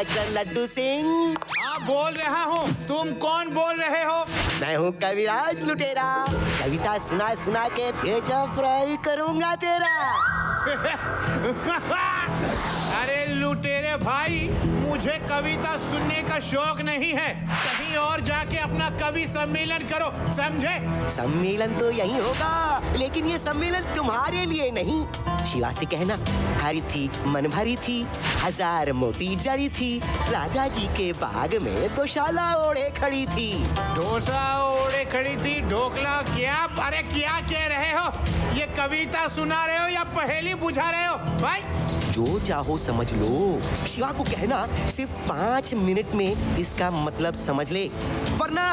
Director Laddu Singh. हाँ बोल रहा हूँ। तुम कौन बोल रहे हो? मैं हूँ कविराज लुटेरा। कविता सुना सुना के भेजा फ्राई करूँगा तेरा। अरे लुटेरे भाई, मुझे कविता सुनने का शौक नहीं है। कहीं और जाके अपना कवि सम्मेलन करो, समझे? सम्मेलन तो यही होगा, लेकिन ये सम्मेलन तुम्हारे लिए नहीं। शिवा से कहना, हरी थी मन भरी थी, 1000 मोती जरी थी, राजा जी के बाग में दोशाला ओढ़े खड़ी थी। डोसा ओढ़े खड़ी थी, ढोकला क्या? अरे क्या कह रहे हो? ये कविता सुना रहे हो या पहेली बुझा रहे हो भाई? जो चाहो समझ लो। शिवा को कहना सिर्फ 5 मिनट में इसका मतलब समझ ले, वरना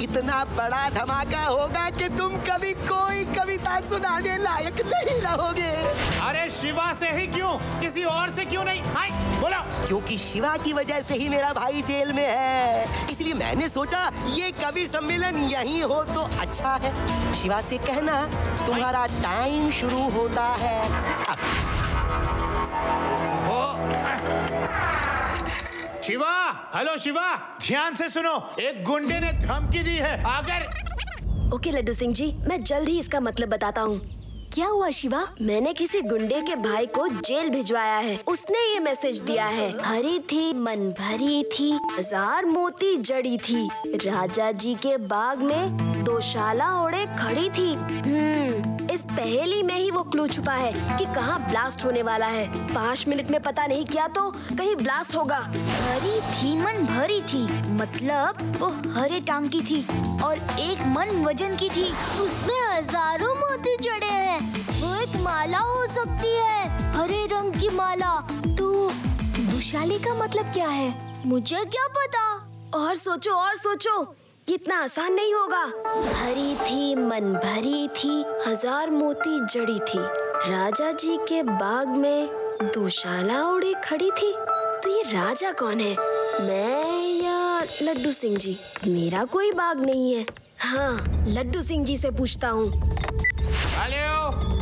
इतना बड़ा धमाका होगा कि तुम कभी कोई कविता सुनाने लायक नहीं रहोगे। अरे शिवा से ही क्यों? किसी और से क्यों नहीं? हाय बोलो। क्योंकि शिवा की वजह से ही मेरा भाई जेल में है, इसलिए मैंने सोचा ये कवि सम्मेलन यहीं हो तो अच्छा है। शिवा से कहना तुम्हारा टाइम शुरू होता है अब। शिवा, हेलो शिवा, ध्यान से सुनो। एक गुंडे ने धमकी दी है, अगर ओके लड्डू सिंह जी, मैं जल्द ही इसका मतलब बताता हूँ। क्या हुआ शिवा? मैंने किसी गुंडे के भाई को जेल भिजवाया है। उसने ये मैसेज दिया है, हरी थी मन भरी थी, 1000 मोती जड़ी थी, राजा जी के बाग में दोशाला ओढ़े खड़ी थी। इस पहेली में ही वो क्लू छुपा है कि कहाँ ब्लास्ट होने वाला है। 5 मिनट में पता नहीं किया तो कहीं ब्लास्ट होगा। हरी थी मन भरी थी, मतलब वो हरे टांग की थी और एक मन वजन की थी। उसमें 1000 मोती जड़े हैं। वो एक माला हो सकती है, हरे रंग की माला। तो दुशाले का मतलब क्या है? मुझे क्या पता। और सोचो और सोचो, ये इतना आसान नहीं होगा। हरी थी मन भरी थी, 1000 मोती जड़ी थी, राजा जी के बाग में दोशाला ओढ़े खड़ी थी। तो ये राजा कौन है? मैं या लड्डू सिंह जी? मेरा कोई बाग नहीं है। हाँ, लड्डू सिंह जी से पूछता हूँ।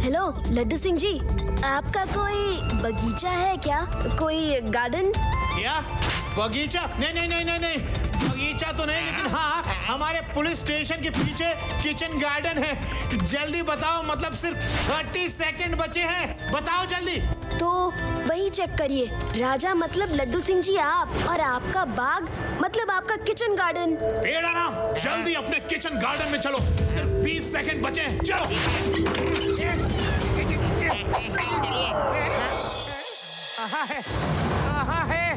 हेलो लड्डू सिंह जी, आपका कोई बगीचा है क्या? कोई गार्डन? क्या बगीचा? नहीं, बगीचा तो नहीं, लेकिन हाँ हमारे पुलिस स्टेशन के पीछे किचन गार्डन है। जल्दी बताओ, मतलब सिर्फ 30 सेकंड बचे हैं, बताओ जल्दी। तो वही चेक करिए। राजा मतलब लड्डू सिंह जी आप, और आपका बाग मतलब आपका किचन गार्डन। पेड़ा राम, जल्दी अपने किचन गार्डन में चलो, सिर्फ 20 सेकंड बचे हैं, चलो। कहाँ है?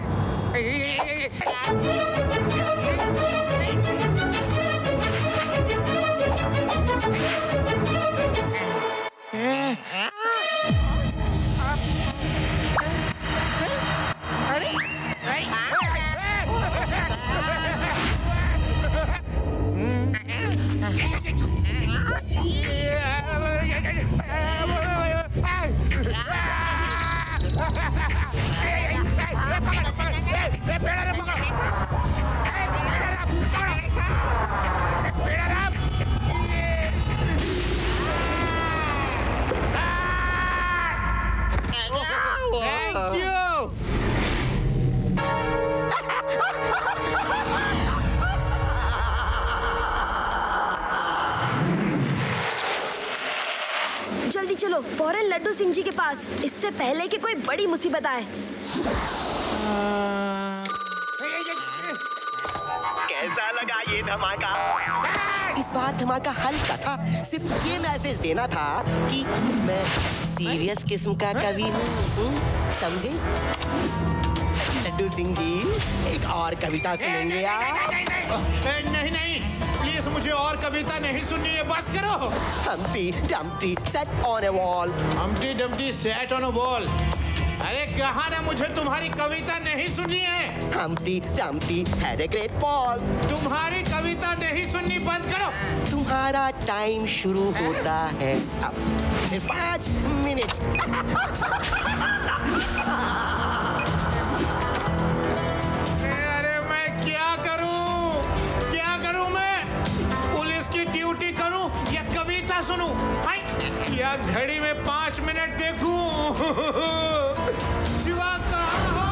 जल्दी चलो फौरन लड्डू सिंह जी के पास, इससे पहले कि कोई बड़ी मुसीबत आए। कैसा लगा ये धमाका? इस बार धमाका हल्का था, सिर्फ ये मैसेज देना था कि मैं सीरियस किस्म का कवि हूँ, समझे? लड्डू सिंह जी, एक और कविता सुनेंगे आप? नहीं, प्लीज मुझे और कविता नहीं सुननी है, बस करो। Humpty Dumpty sat on a wall. Humpty Dumpty sat on a wall. अरे कहा ना, मुझे तुम्हारी कविता नहीं सुननी है। Humpty Dumpty had a great fall. तुम्हारी कविता नहीं सुननी, बंद करो। तुम्हारा टाइम शुरू होता है अब, सिर्फ 5 मिनट। अरे मैं क्या करूं मैं? पुलिस की ड्यूटी करूं या कविता सुनूं? या घड़ी में 5 मिनट देखूं? शिवा कहाँ हो?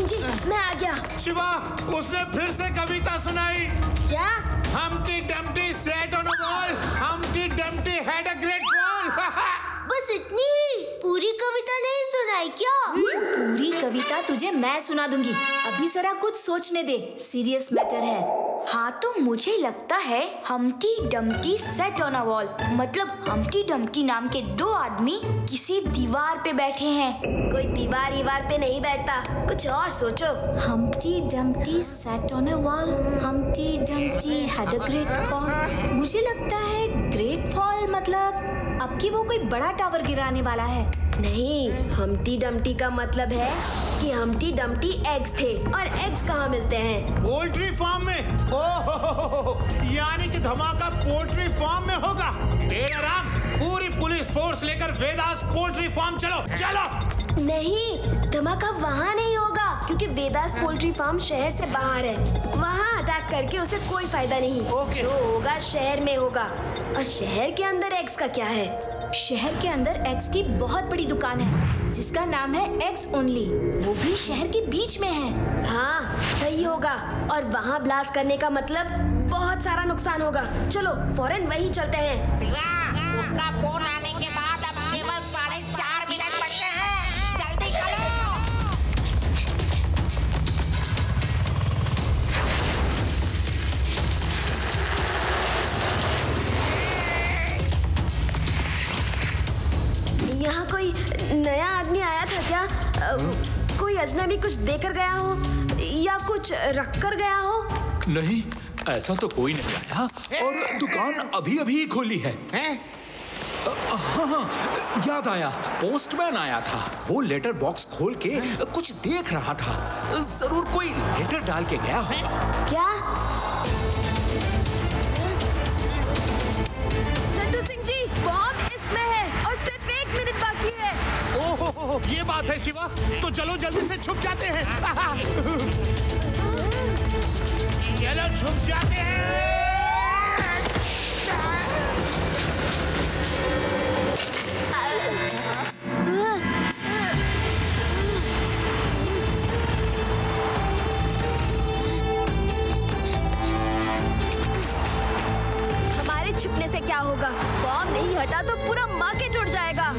सिंह जी, मैं आ गया। शिवा, उसने फिर से कविता सुनाई। क्या? Humpty Dumpty sat on a wall. Humpty Dumpty had a great fall. बस इतनी ही? पूरी कविता नहीं सुनाई क्या? पूरी कविता तुझे मैं सुना दूंगी। अभी जरा कुछ सोचने दे, सीरियस मैटर है। हाँ तो मुझे लगता है Humpty Dumpty set on a wall, मतलब हम्टी डम्टी नाम के दो आदमी किसी दीवार पे बैठे हैं। कोई दीवार पे नहीं बैठता, कुछ और सोचो। Humpty Dumpty sat on a wall, Humpty Dumpty had a great fall. मुझे लगता है ग्रेट फॉल मतलब अब की वो कोई बड़ा टावर गिराने वाला है। नहीं, हम्टी डम्टी का मतलब है कि हम्टी डम्टी एग्स थे, और एग्स कहाँ मिलते हैं? पोल्ट्री फार्म में। ओहो, यानी कि धमाका पोल्ट्री फार्म में होगा। तेरा राम, पूरी पुलिस फोर्स लेकर वेदास पोल्ट्री फार्म चलो चलो। नहीं, धमाका वहाँ नहीं होगा, क्योंकि वेदास पोल्ट्री फार्म शहर से बाहर है। वहाँ अटैक करके उसे कोई फायदा नहीं। जो होगा शहर में होगा। और शहर के अंदर एग्स का क्या है? शहर के अंदर एग्स की बहुत बड़ी दुकान है जिसका नाम है एग्स ओनली। वो भी शहर के बीच में है। हाँ, वही होगा। और वहाँ ब्लास्ट करने का मतलब बहुत सारा नुकसान होगा। चलो फौरन वही चलते हैं। शिवा, उसका फोन आने के बाद अब केवल 4.5 मिनट बचे हैं। जल्दी करो। यहाँ कोई नया आदमी आया था क्या? कोई अजनबी कुछ देकर गया हो या कुछ रख कर गया हो? नहीं, ऐसा तो कोई नहीं आया और दुकान अभी अभी खोली है। हाँ, याद आया, पोस्टमैन आया था। वो लेटर बॉक्स खोल के कुछ देख रहा था। जरूर कोई लेटर डाल के गया हो। क्या? लड्डू सिंह जी, बॉम्ब इसमें है और सिर्फ 1 मिनट बाकी है। ओहो, ये बात है शिवा, तो चलो जल्दी से छुप जाते हैं। चलो छुप जाते हैं। हमारे छिपने से क्या होगा? बॉम्ब नहीं हटा तो पूरा मार्केट उड़ जाएगा।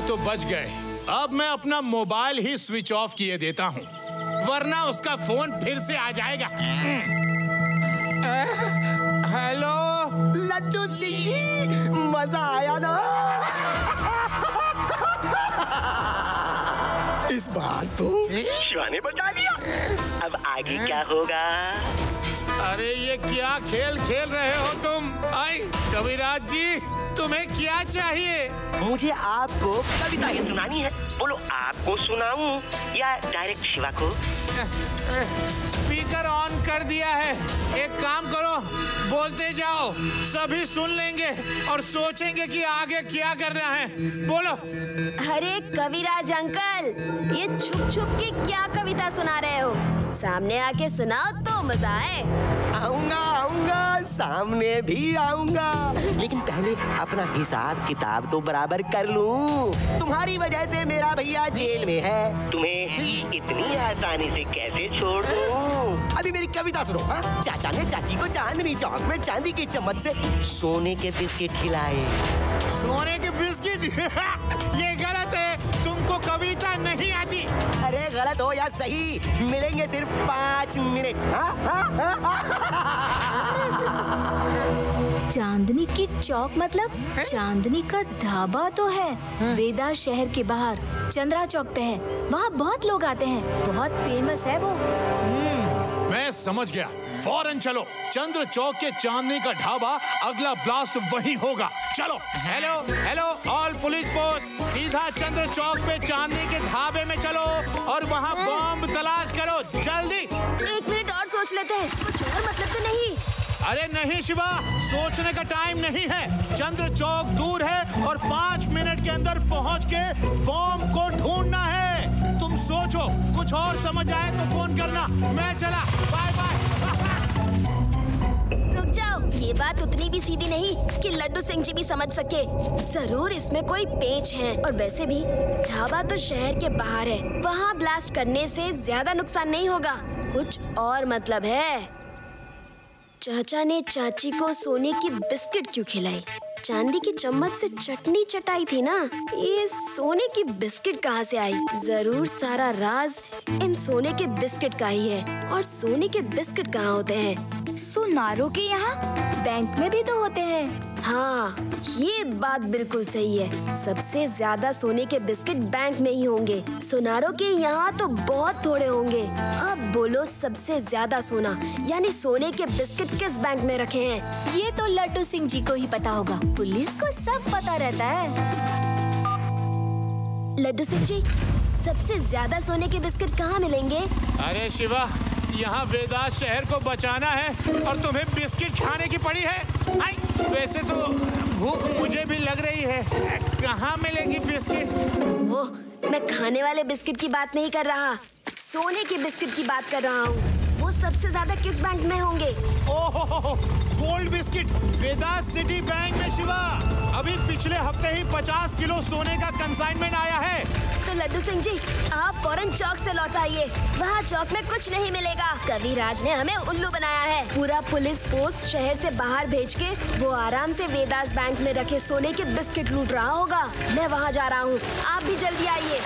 तो बच गए। अब मैं अपना मोबाइल ही स्विच ऑफ किए देता हूँ, वरना उसका फोन फिर से आ जाएगा। हेलो लड्डू सिंह जी, मजा आया ना? इस बार तो शिवा ने बचा लिया। अब आगे क्या होगा? अरे ये क्या खेल खेल रहे हो तुम? आई कविराज जी, तुम्हें क्या चाहिए? मुझे आपको कविता ही सुनानी है। बोलो, आपको सुनाऊं या डायरेक्ट शिवा को? स्पीकर ऑन कर दिया है। एक काम करो, बोलते जाओ, सभी सुन लेंगे और सोचेंगे कि आगे क्या करना है। बोलो। अरे कविराज अंकल, ये छुप छुप के क्या कविता सुना रहे हो? सामने आके सुनाओ तो मजा आए। आऊंगा, सामने भी आऊंगा, लेकिन पहले अपना हिसाब किताब तो बराबर कर लूं। तुम्हारी वजह से मेरा भैया जेल में है। तुम्हें इतनी आसानी से कैसे छोड़ दूं? अभी मेरी कविता सुनो। चाचा ने चाची को चांदनी चौक में चांदी की चम्मच से सोने के बिस्किट खिलाए। सोने के बिस्किट ये गलत है, तुमको कविता नहीं आती। अरे गलत हो या सही, मिलेंगे सिर्फ 5 मिनट। चांदनी की चौक मतलब चांदनी का ढाबा तो है वेदा शहर के बाहर चंद्रा चौक पे है। वहाँ बहुत लोग आते हैं, बहुत फेमस है वो। मैं समझ गया, फौरन चलो। चंद्र चौक के चांदनी का ढाबा, अगला ब्लास्ट वहीं होगा। चलो। Hello hello all police force, सीधा चंद्र चौक पे चांदनी के ढाबे में चलो और वहाँ बॉम्ब तलाश करो, जल्दी। 1 मिनट और सोच लेते हैं, कुछ और मतलब तो नहीं। अरे नहीं शिवा, सोचने का टाइम नहीं है। चंद्र चौक दूर है और 5 मिनट के अंदर पहुँच के बॉम्ब को ढूंढना है। तुम सोचो, कुछ और समझ आए तो फोन करना। मैं चला, बाय बाय। रुक जाओ, ये बात उतनी भी सीधी नहीं कि लड्डू सिंह जी भी समझ सके। जरूर इसमें कोई पेच है। और वैसे भी ढाबा तो शहर के बाहर है, वहाँ ब्लास्ट करने से ज्यादा नुकसान नहीं होगा। कुछ और मतलब है। चाचा ने चाची को सोने की बिस्किट क्यों खिलाई? चांदी की चम्मच से चटनी चटाई थी ना। ये सोने की बिस्किट कहाँ से आई? जरूर सारा राज इन सोने के बिस्किट का ही है। और सोने के बिस्किट कहाँ होते हैं? सुनारों के यहाँ, बैंक में भी तो होते हैं। हाँ, ये बात बिल्कुल सही है। सबसे ज्यादा सोने के बिस्किट बैंक में ही होंगे। सुनारों के यहाँ तो बहुत थोड़े होंगे। अब बोलो, सबसे ज्यादा सोना यानी सोने के बिस्किट किस बैंक में रखे हैं? ये तो लड्डू सिंह जी को ही पता होगा। पुलिस को सब पता रहता है। लड्डू सिंह जी, सबसे ज्यादा सोने के बिस्किट कहाँ मिलेंगे? अरे शिवा, यहाँ वेदास शहर को बचाना है और तुम्हें बिस्किट खाने की पड़ी है। वैसे तो भूख मुझे भी लग रही है। कहाँ मिलेगी बिस्किट? ओह, मैं खाने वाले बिस्किट की बात नहीं कर रहा, सोने के बिस्किट की बात कर रहा हूँ। वो सबसे ज्यादा किस बैंक में होंगे? ओह, गोल्ड बिस्किट वेदास सिटी बैंक में शिवा। अभी पिछले हफ्ते ही 50 किलो सोने का कंसाइनमेंट आया है। तो लड्डू सिंह जी, आप फौरन चौक से लौट आइए। वहाँ चौक में कुछ नहीं मिलेगा। कविराज ने हमें उल्लू बनाया है। पूरा पुलिस पोस्ट शहर से बाहर भेज के वो आराम से वेदास बैंक में रखे सोने के बिस्किट लूट रहा होगा। मैं वहाँ जा रहा हूँ, आप भी जल्दी आइए।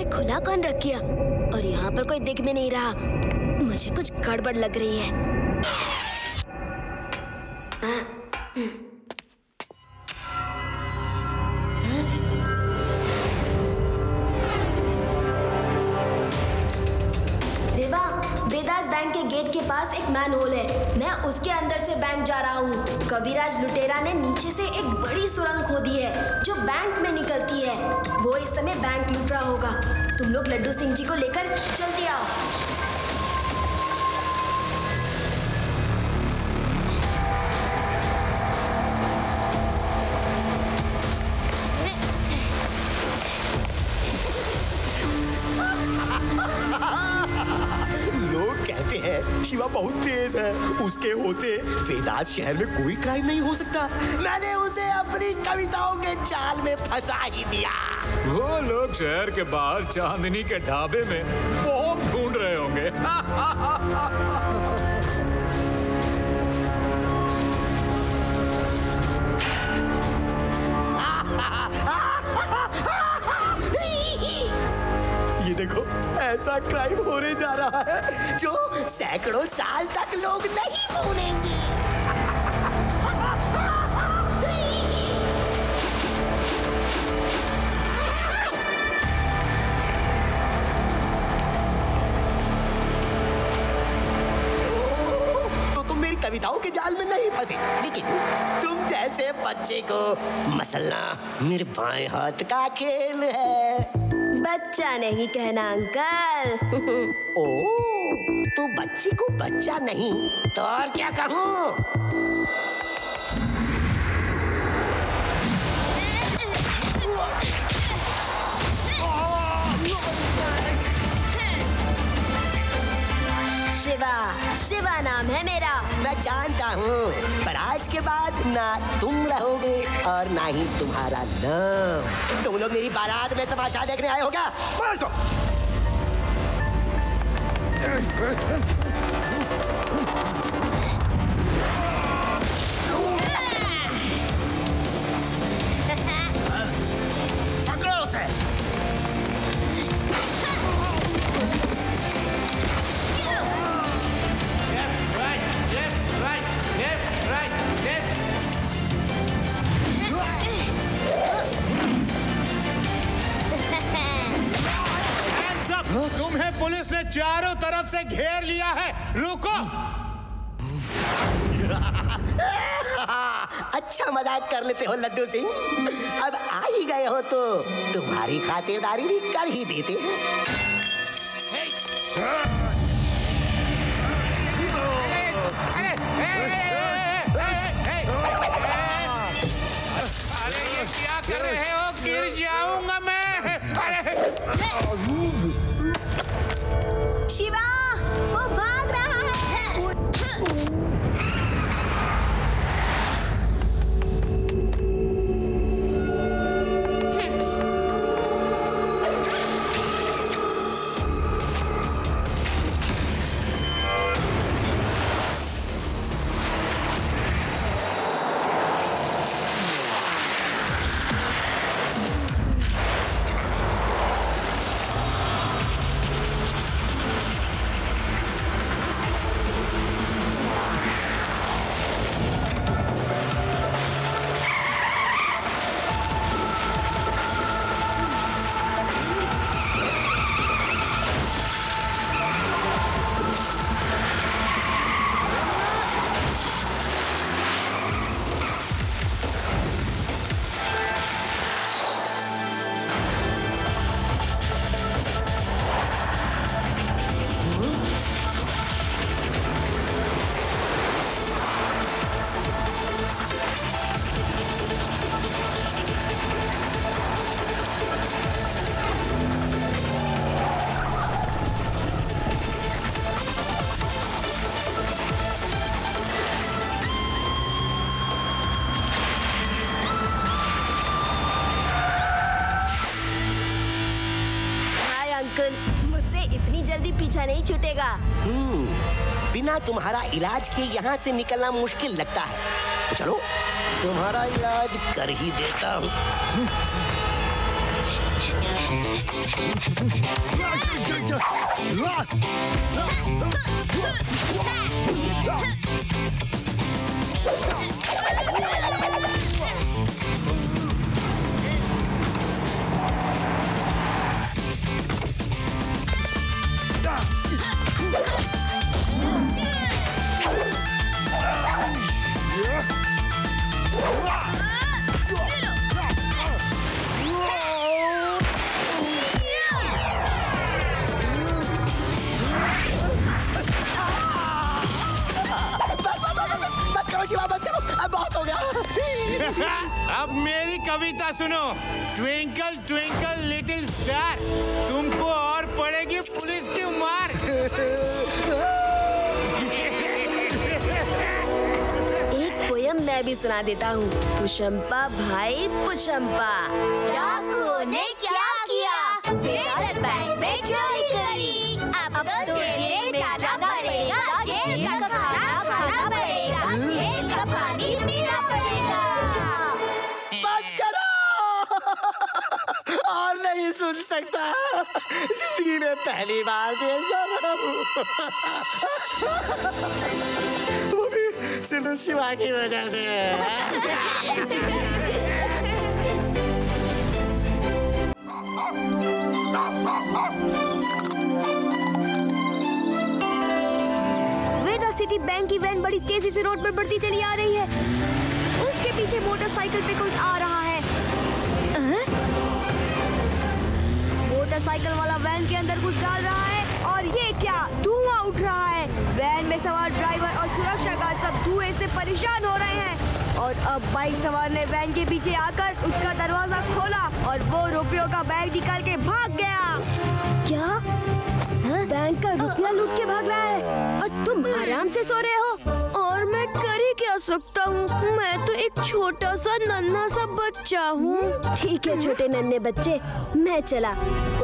खुला कौन रख गया? और यहाँ पर कोई दिख भी नहीं रहा। मुझे कुछ गड़बड़ लग रही है। रेवा, वेदास बैंक के गेट के पास एक मैन होल है। मैं उसके अंदर से बैंक जा रहा हूँ। कविराज लुटेरा ने नीचे से एक बड़ी सुरंग खोदी है जो बैंक में निकलती है। वो इस समय बैंक लूट रहा होगा। तुम लोग लड्डू सिंह जी को लेकर जल्दी आओ। लोग कहते हैं शिवा बहुत तेज है, उसके होते वेदास शहर में कोई क्राइम नहीं हो सकता। मैंने उसे अपनी कविताओं के जाल में फंसा ही दिया। वो लोग शहर के बाहर चांदनी के ढाबे में बॉम्ब ढूंढ रहे होंगे। ये देखो, ऐसा क्राइम होने जा रहा है जो सैकड़ों साल तक लोग नहीं भूलेंगे। कविताओं के जाल में नहीं फंसे, लेकिन तुम जैसे बच्चे को मसलना मेरे बाएं हाथ का खेल है। बच्चा नहीं कहना अंकल। ओह, तो बच्ची को बच्चा नहीं तो और क्या कहूँ? शिवा, शिवा नाम है मेरा। मैं जानता हूँ, पर आज के बाद ना तुम रहोगे और ना ही तुम्हारा नाम। तुम लोग मेरी बारात में तमाशा देखने आए हो क्या? बोलो इसको। पकड़ो उसे। तुम्हें पुलिस ने चारों तरफ से घेर लिया है, रुको। अच्छा मजाक कर लेते हो लड्डू सिंह। अब आ ही गए हो तो तुम्हारी खातिरदारी भी कर ही देते हैं। अरे ये क्या कर रहे हो? गिर जाऊंगा मैं। शिवा, वो भाग रहा है। मुझसे इतनी जल्दी पीछा नहीं छूटेगा। बिना तुम्हारा इलाज के यहाँ से निकलना मुश्किल लगता है, तो चलो तुम्हारा इलाज कर ही देता हूँ। अब मेरी कविता सुनो। ट्विंकल ट्विंकल लिटिल स्टार, तुमको और पड़ेगी पुलिस की मार। एक पोयम मैं भी सुना देता हूँ। पुष्पा भाई पुष्पा, डाकुओं ने क्या किया? मेरे बैंक में चोरी करी। अब तो जेल में जाना पड़ेगा, जेल का खाना खाना पड़ेगा, जेल का पानी पीना पड़ेगा। बस करो, और नहीं सुन सकता। जिंदगी में पहली बार जेल जा रहा हूँ, वो भी सिर्फ शिवा की वजह से। वेदा सिटी बैंक की वैन बड़ी तेजी से रोड पर बढ़ती चली आ रही है। उसके पीछे मोटरसाइकिल पे कोई आ रहा है। मोटरसाइकिल वाला वैन के अंदर कुछ डाल रहा है और ये क्या, धुआं उठ रहा है। वैन में सवार ड्राइवर और सुरक्षा गार्ड सब धुएं से परेशान हो रहे हैं। और अब बाइक सवार ने वैन के पीछे आकर उसका दरवाजा खोला और वो रुपयों का बैग निकाल के भाग गया। क्या? बैंक का रुपया लूट के भाग रहा है और तुम आराम से सो रहे हो? और मैं कर ही क्या सकता हूँ, मैं तो एक छोटा सा नन्हा सा बच्चा हूँ। ठीक है छोटे नन्हे बच्चे, मैं चला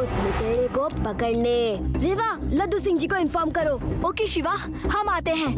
उस लुटेरे को पकड़ने। रेवा, लड्डू सिंह जी को इन्फॉर्म करो। ओके शिवा, हम आते हैं।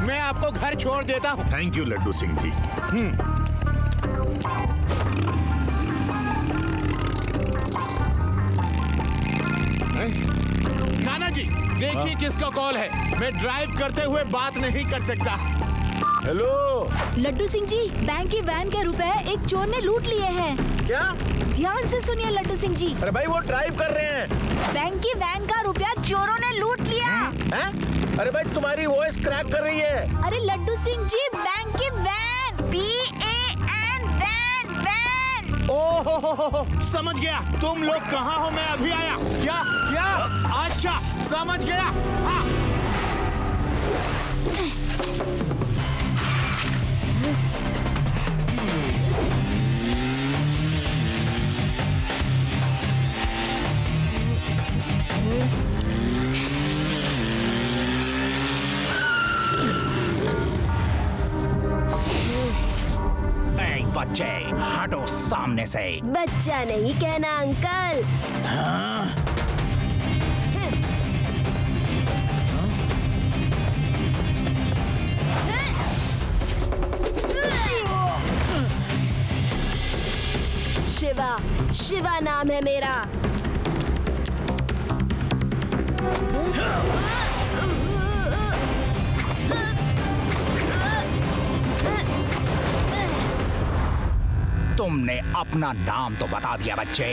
मैं आपको घर छोड़ देता हूँ। Thank you Laddu Singh ji. नाना जी देखिए किसका कॉल है। मैं ड्राइव करते हुए बात नहीं कर सकता। हेलो लड्डू सिंह जी, बैंक की वैन के रुपए एक चोर ने लूट लिए हैं। क्या? ध्यान से सुनिए लड्डू सिंह जी। अरे भाई वो ड्राइव कर रहे हैं। बैंक की वैन का रुपया चोरों ने लूट लिया। हैं? अरे भाई तुम्हारी वॉइस क्रैक कर रही है। अरे लड्डू सिंह जी, बैंक की वैन, VAN वैन वैन। ओहो समझ गया। तुम लोग कहाँ हो? मैं अभी आया। क्या क्या? अच्छा समझ गया। हाँ। बच्चे हटो सामने से। बच्चा नहीं कहना अंकल। हाँ? शिवा, शिवा नाम है मेरा। तुमने अपना नाम तो बता दिया बच्चे,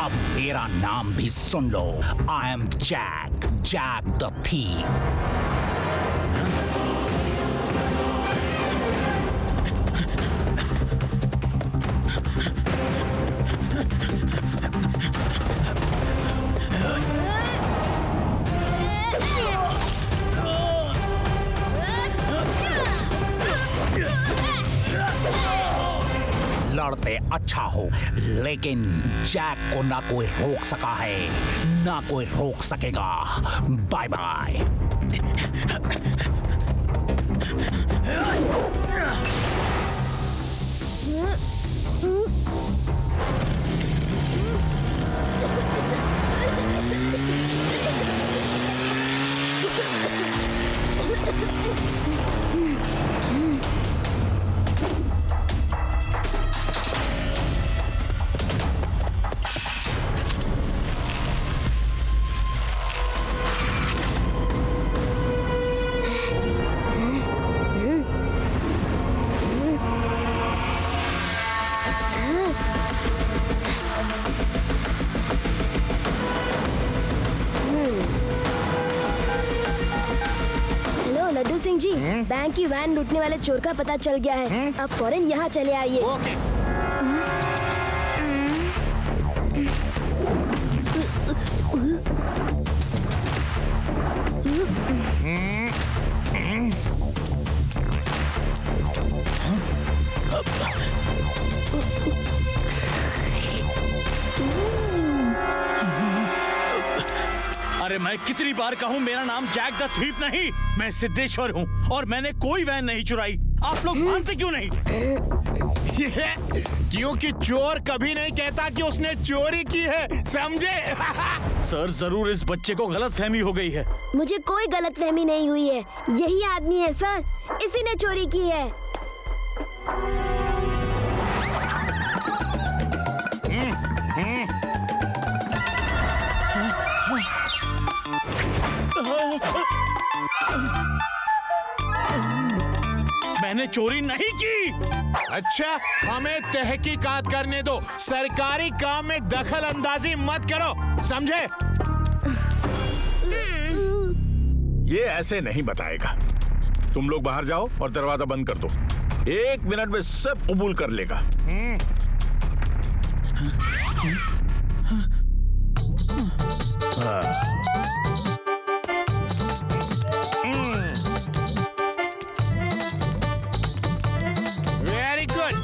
अब मेरा नाम भी सुन लो। I am Jack, Jack the thief. लड़ते अच्छा हो, लेकिन जैक को ना कोई रोक सका है, ना कोई रोक सकेगा। Bye bye. Singh ji, bank की वैन लूटने वाले चोर का पता चल गया है। अब फौरन यहाँ चले आइए। ओके। अरे मैं कितनी बार कहूँ मेरा नाम जैक द थीफ नहीं, मैं सिद्धेश्वर हूँ और मैंने कोई वैन नहीं चुराई। आप लोग मानते क्यों नहीं? क्योंकि चोर कभी नहीं कहता कि उसने चोरी की है, समझे? सर जरूर इस बच्चे को गलतफहमी हो गई है। मुझे कोई गलतफहमी नहीं हुई है, यही आदमी है सर, इसी ने चोरी की है। मैंने चोरी नहीं की। अच्छा, हमें तहकीकात करने दो, सरकारी काम में दखल अंदाजी मत करो, समझे? ये ऐसे नहीं बताएगा। तुम लोग बाहर जाओ और दरवाजा बंद कर दो। 1 मिनट में सब कबूल कर लेगा। Very good.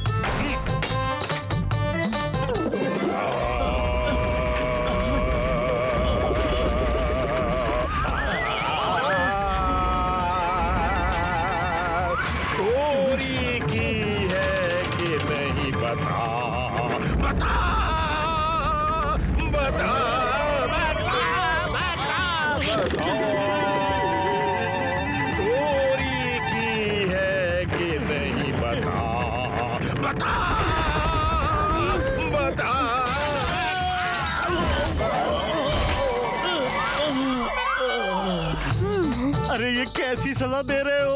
चोरी की है कि नहीं बता, बता, बता, चोरी की है कि नहीं बता, बता, बता। अरे ये कैसी सजा दे रहे हो?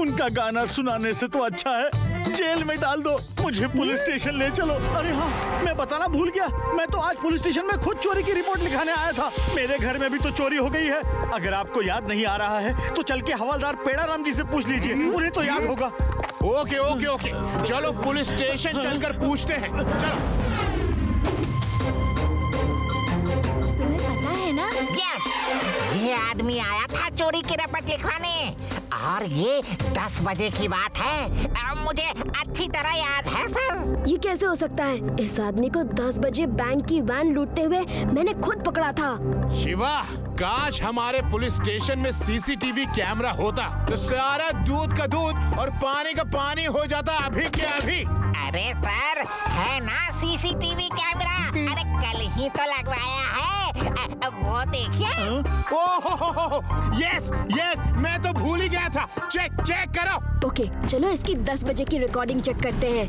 उनका गाना सुनाने से तो अच्छा है जेल में डाल दो। मुझे पुलिस स्टेशन ले चलो। अरे हाँ, मैं बताना भूल गया, मैं तो आज पुलिस स्टेशन में खुद चोरी की रिपोर्ट लिखाने आया था। मेरे घर में भी तो चोरी हो गई है। अगर आपको याद नहीं आ रहा है तो चल के हवलदार पेड़ाराम जी से पूछ लीजिए, उन्हें तो याद होगा। ओके ओके ओके, चलो पुलिस स्टेशन चलकर पूछते हैं। चलो। तुम्हें पता है ना? ये आदमी आया था चोरी की रिपोर्ट लिखवाने और ये 10 बजे की बात है। मुझे अच्छी तरह याद है सर। ये कैसे हो सकता है? इस आदमी को 10 बजे बैंक की वैन लूटते हुए मैंने खुद पकड़ा था। शिवा, काश हमारे पुलिस स्टेशन में सीसीटीवी कैमरा होता तो सारा दूध का दूध और पानी का पानी हो जाता अभी के अभी। अरे सर, है ना सीसीटीवी कैमरा? अरे कल ही तो लगवाया है, वो देखिए। ओह यस यस, मैं तो भूल ही गया था। चेक करो। ओके, चलो इसकी 10 बजे की रिकॉर्डिंग चेक करते हैं।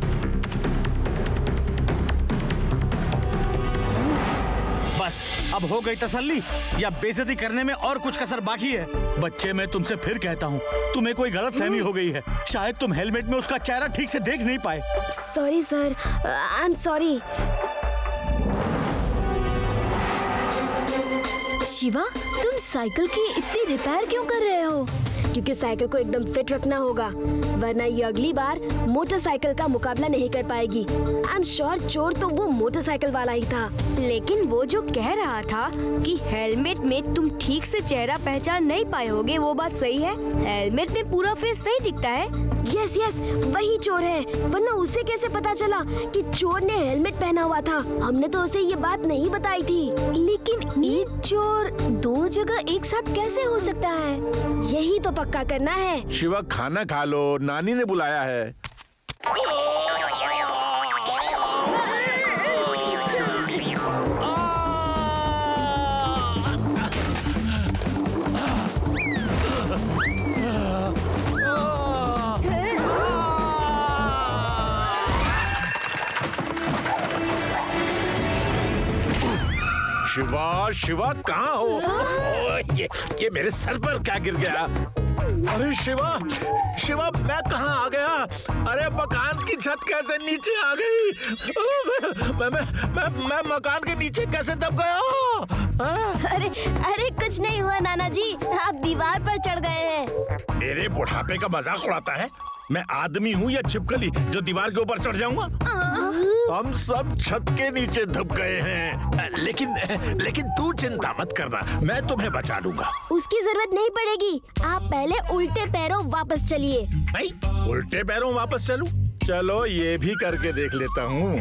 बस अब हो गई तसल्ली, या बेइज्जती करने में और कुछ कसर बाकी है? बच्चे, मैं तुमसे फिर कहता हूँ, तुम्हें कोई गलतफहमी हो गई है। शायद तुम हेलमेट में उसका चेहरा ठीक से देख नहीं पाए। Sorry sir, I am sorry. Shiva, तुम साइकिल की इतनी रिपेयर क्यों कर रहे हो? क्योंकि साइकिल को एकदम फिट रखना होगा, वरना ये अगली बार मोटरसाइकिल का मुकाबला नहीं कर पाएगी। आई एम श्योर चोर तो वो मोटरसाइकिल वाला ही था। लेकिन वो जो कह रहा था कि हेलमेट में तुम ठीक से चेहरा पहचान नहीं पाए होगे, वो बात सही है। हेलमेट में पूरा फेस नहीं दिखता है। यस यस, वही चोर है, वरना उसे कैसे पता चला कि चोर ने हेलमेट पहना हुआ था? हमने तो उसे ये बात नहीं बताई थी। लेकिन एक चोर 2 जगह एक साथ कैसे हो सकता है? यही तो पक्का करना है। शिवा, खाना खा लो, नानी ने बुलाया है। शिवा, शिवा कहाँ हो? ये मेरे सर पर क्या गिर गया? अरे शिवा, शिवा मैं कहाँ आ गया? अरे मकान की छत कैसे नीचे आ गई? मैं मकान के नीचे कैसे दब गया? अरे अरे कुछ नहीं हुआ नाना जी, आप दीवार पर चढ़ गए हैं। मेरे बुढ़ापे का मजाक उड़ाता है? मैं आदमी हूँ या छिपकली जो दीवार के ऊपर चढ़ जाऊंगा? हम सब छत के नीचे दब गए हैं। लेकिन तू चिंता मत करना, मैं तुम्हें बचा लूंगा। उसकी जरूरत नहीं पड़ेगी, आप पहले उल्टे पैरों वापस चलिए। उल्टे पैरों वापस चलूं? चलो ये भी करके देख लेता हूँ।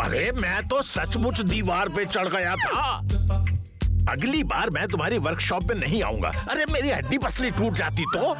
अरे मैं तो सचमुच दीवार पे चढ़ गया था। अगली बार मैं तुम्हारी वर्कशॉप में नहीं आऊंगा। अरे मेरी हड्डी पसली टूट जाती तो।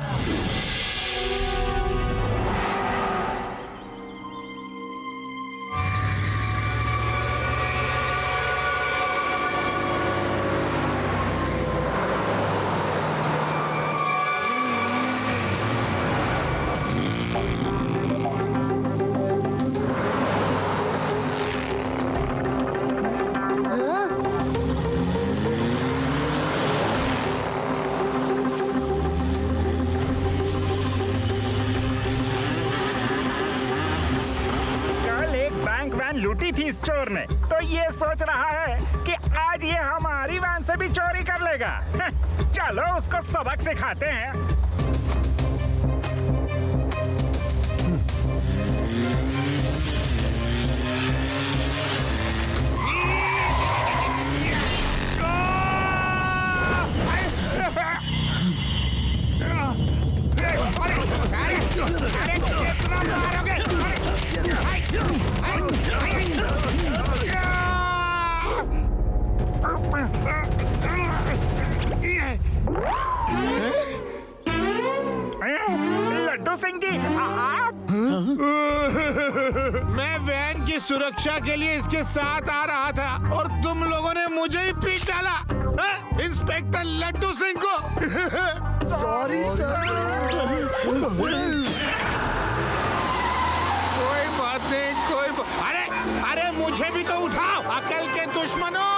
लूटी थी इस चोर ने, तो ये सोच रहा है कि आज ये हमारी वैन से भी चोरी कर लेगा। चलो उसको सबक सिखाते हैं। लड्डू सिंह जी, आप? मैं वैन की सुरक्षा के लिए इसके साथ आ रहा था और तुम लोगों ने मुझे ही पीट डाला। इंस्पेक्टर लड्डू सिंह को सॉरी सर। कोई बात नहीं, अरे मुझे भी तो उठाओ, अकल के दुश्मनों।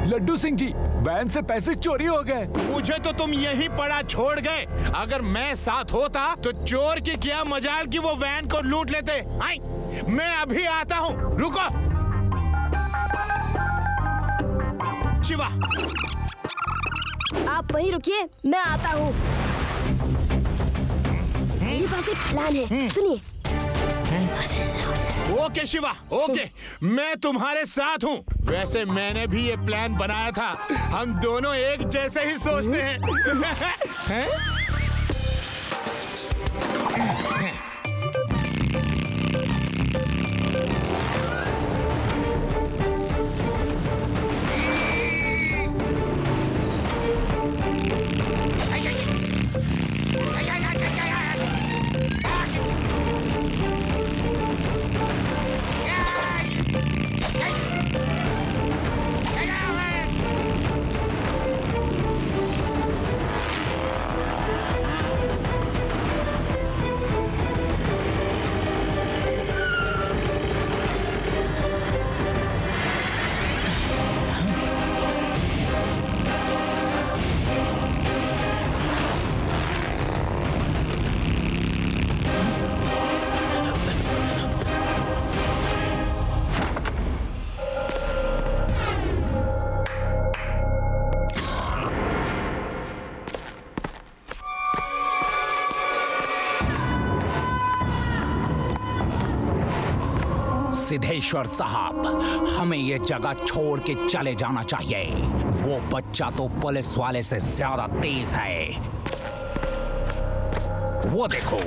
लड्डू सिंह जी, वैन से पैसे चोरी हो गए। मुझे तो तुम यहीं पड़ा छोड़ गए। अगर मैं साथ होता तो चोर की क्या मजाल कि वो वैन को लूट लेते। आई, मैं अभी आता हूँ, रुको। शिवा, आप वहीं रुकिए, मैं आता हूँ। मेरे पास एक प्लान है, सुनिए। ओके शिवा, ओके, मैं तुम्हारे साथ हूँ। वैसे मैंने भी ये प्लान बनाया था। हम दोनों एक जैसे ही सोचते हैं। सिद्धेश्वर साहब, हमें ये जगह छोड़ के चले जाना चाहिए। वो बच्चा तो पुलिस वाले से ज्यादा तेज है। वो देखो,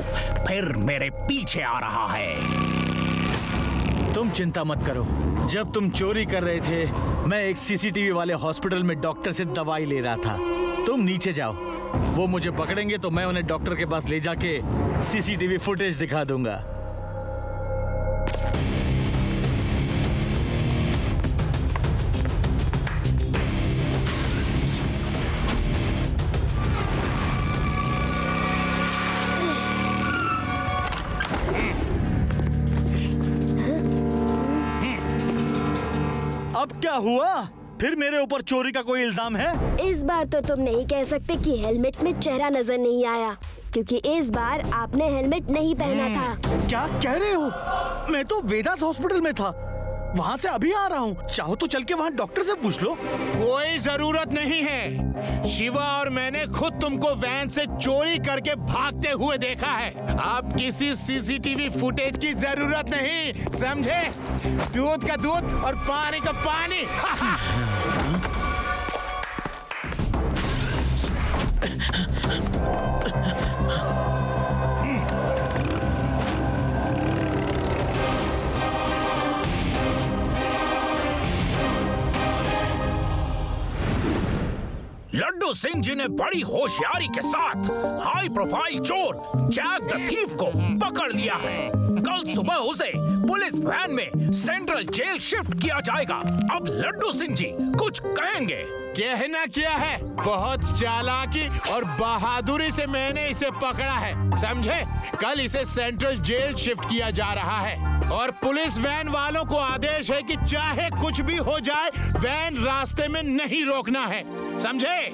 फिर मेरे पीछे आ रहा है। तुम चिंता मत करो। जब तुम चोरी कर रहे थे, मैं एक सीसीटीवी वाले हॉस्पिटल में डॉक्टर से दवाई ले रहा था। तुम नीचे जाओ, वो मुझे पकड़ेंगे तो मैं उन्हें डॉक्टर के पास ले जाके सीसीटीवी फुटेज दिखा दूंगा। अब क्या हुआ? फिर मेरे ऊपर चोरी का कोई इल्जाम है? इस बार तो तुम नहीं कह सकते कि हेलमेट में चेहरा नजर नहीं आया, क्योंकि इस बार आपने हेलमेट नहीं पहना था। क्या कह रहे हो? मैं तो वेदांत हॉस्पिटल में था, वहाँ से अभी आ रहा हूँ। चाहो तो चल के वहाँ डॉक्टर से पूछ लो। कोई जरूरत नहीं है। शिवा और मैंने खुद तुमको वैन से चोरी करके भागते हुए देखा है। अब किसी सीसीटीवी फुटेज की जरूरत नहीं, समझे? दूध का दूध और पानी का पानी। लड्डू सिंह जी ने बड़ी होशियारी के साथ हाई प्रोफाइल चोर जैक द थीफ को पकड़ लिया है। कल सुबह उसे पुलिस वैन में सेंट्रल जेल शिफ्ट किया जाएगा। अब लड्डू सिंह जी कुछ कहेंगे? कहना क्या है, बहुत चालाकी और बहादुरी से मैंने इसे पकड़ा है, समझे? कल इसे सेंट्रल जेल शिफ्ट किया जा रहा है और पुलिस वैन वालों को आदेश है कि चाहे कुछ भी हो जाए, वैन रास्ते में नहीं रोकना है, समझे?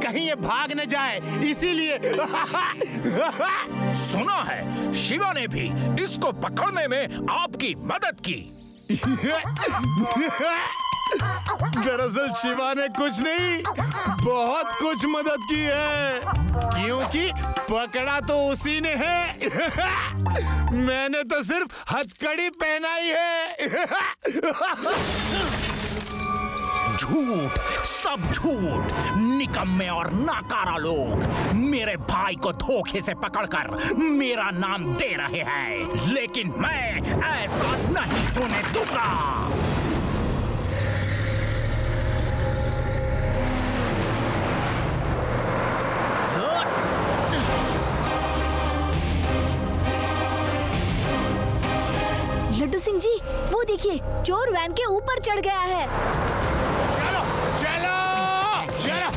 कहीं ये भाग न जाए, इसीलिए। सुना है शिवा ने भी इसको पकड़ने में आपकी मदद की। दरअसल शिवा ने कुछ नहीं, बहुत कुछ मदद की है, क्योंकि पकड़ा तो उसी ने है। मैंने तो सिर्फ हथकड़ी पहनाई है। झूठ, सब झूठ। निकम्मे और नाकारा लोग मेरे भाई को धोखे से पकड़कर मेरा नाम दे रहे हैं, लेकिन मैं ऐसा नहीं होने दूंगा। लड्डू सिंह जी, वो देखिए, चोर वैन के ऊपर चढ़ गया है। चलो चलो चलो।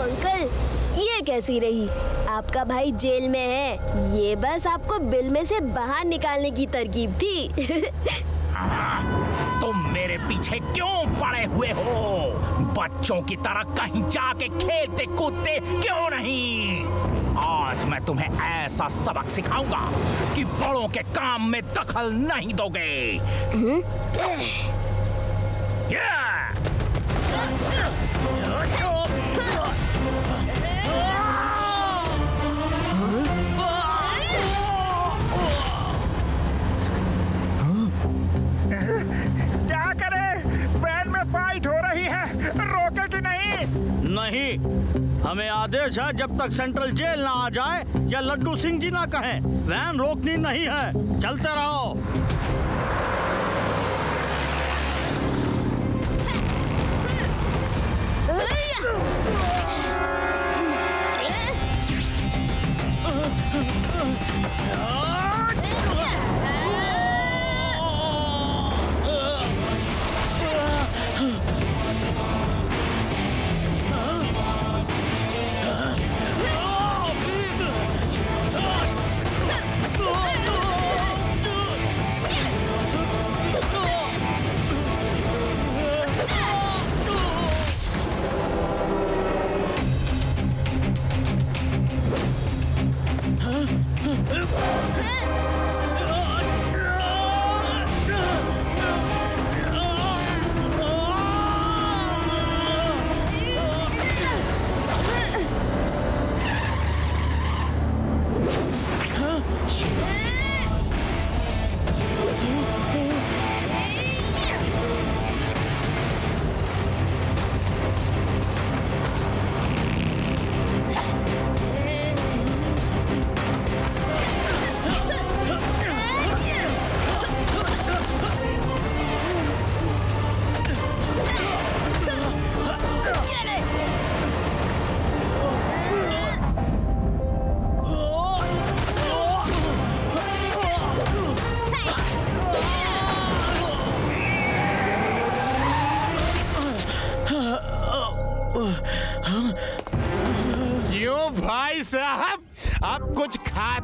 अंकल, ये कैसी रही? आपका भाई जेल में है, ये बस आपको बिल में से बाहर निकालने की तरकीब थी। तुम मेरे पीछे क्यों पड़े हुए हो? बच्चों की तरह कहीं जाके खेलते कूदते क्यों नहीं? आज मैं तुम्हें ऐसा सबक सिखाऊंगा कि बड़ों के काम में दखल नहीं दोगे। क्या करें? वैन में फाइट हो रही है, रोके कि नहीं? नहीं, हमें आदेश है जब तक सेंट्रल जेल ना आ जाए या लड्डू सिंह जी ना कहें, वैन रोकनी नहीं है। चलते रहो।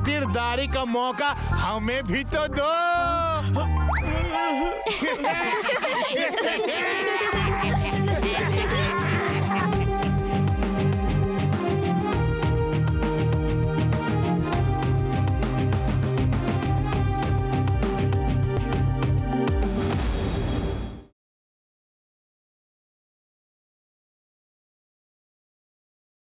खातिरदारी का मौका हमें भी तो दो।